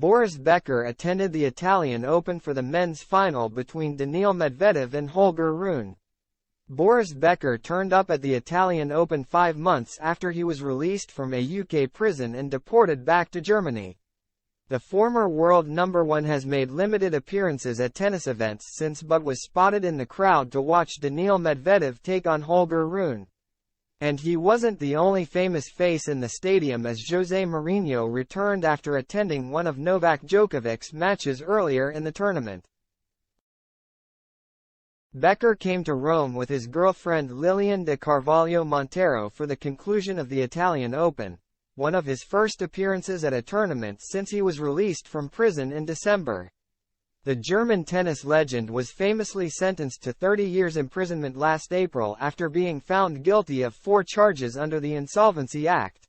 Boris Becker attended the Italian Open for the men's final between Daniil Medvedev and Holger Rune. Boris Becker turned up at the Italian Open 5 months after he was released from a UK prison and deported back to Germany. The former world number one has made limited appearances at tennis events since but was spotted in the crowd to watch Daniil Medvedev take on Holger Rune. And he wasn't the only famous face in the stadium, as Jose Mourinho returned after attending one of Novak Djokovic's matches earlier in the tournament. Becker came to Rome with his girlfriend Lilian de Carvalho Montero for the conclusion of the Italian Open, one of his first appearances at a tournament since he was released from prison in December. The German tennis legend was famously sentenced to 30 years imprisonment last April after being found guilty of 4 charges under the Insolvency Act.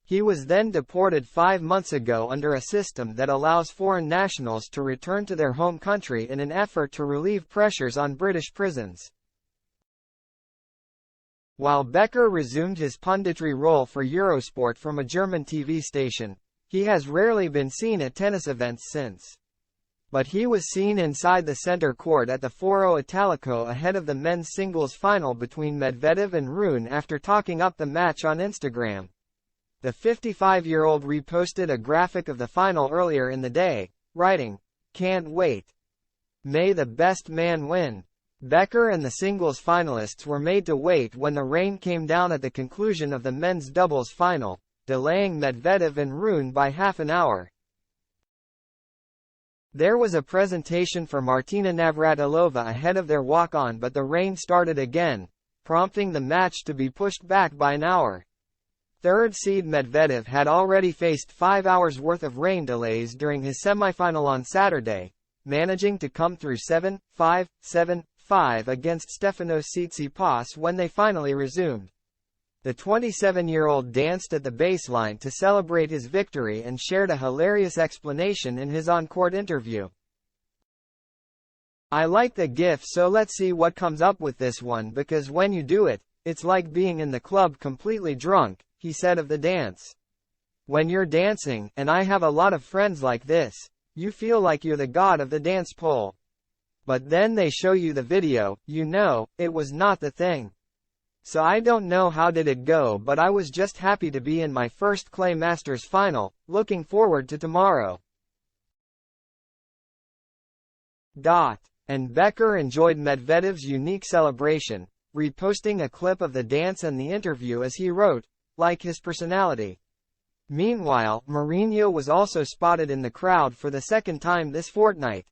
He was then deported 5 months ago under a system that allows foreign nationals to return to their home country in an effort to relieve pressures on British prisons. While Becker resumed his punditry role for Eurosport from a German TV station, he has rarely been seen at tennis events since. But he was seen inside the center court at the Foro Italico ahead of the men's singles final between Medvedev and Rune after talking up the match on Instagram. The 55-year-old reposted a graphic of the final earlier in the day, writing, "Can't wait. May the best man win." Becker and the singles finalists were made to wait when the rain came down at the conclusion of the men's doubles final, delaying Medvedev and Rune by half an hour. There was a presentation for Martina Navratilova ahead of their walk-on, but the rain started again, prompting the match to be pushed back by an hour. Third seed Medvedev had already faced 5 hours worth of rain delays during his semifinal on Saturday, managing to come through 7-5, 7-5 against Stefanos Tsitsipas when they finally resumed. The 27-year-old danced at the baseline to celebrate his victory and shared a hilarious explanation in his on-court interview. "I like the GIF, so let's see what comes up with this one, because when you do it, it's like being in the club completely drunk," he said of the dance. "When you're dancing, and I have a lot of friends like this, you feel like you're the god of the dance pole. But then they show you the video, it was not the thing. So I don't know how did it go, but I was just happy to be in my first Clay Masters final, looking forward to tomorrow." And Becker enjoyed Medvedev's unique celebration, reposting a clip of the dance and the interview as he wrote, "Like his personality." Meanwhile, Mourinho was also spotted in the crowd for the second time this fortnight.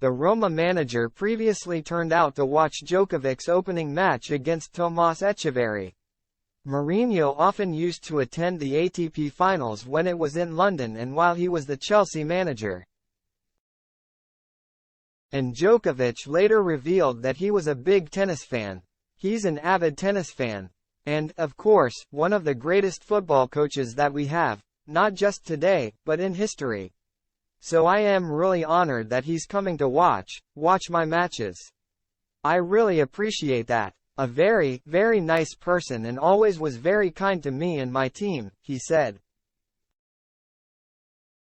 The Roma manager previously turned out to watch Djokovic's opening match against Tomas Echeverry. Mourinho often used to attend the ATP finals when it was in London and while he was the Chelsea manager. And Djokovic later revealed that he was a big tennis fan. "He's an avid tennis fan. And, of course, one of the greatest football coaches that we have, not just today, but in history. So I am really honored that he's coming to watch my matches. I really appreciate that. A very, very nice person and always was very kind to me and my team," he said.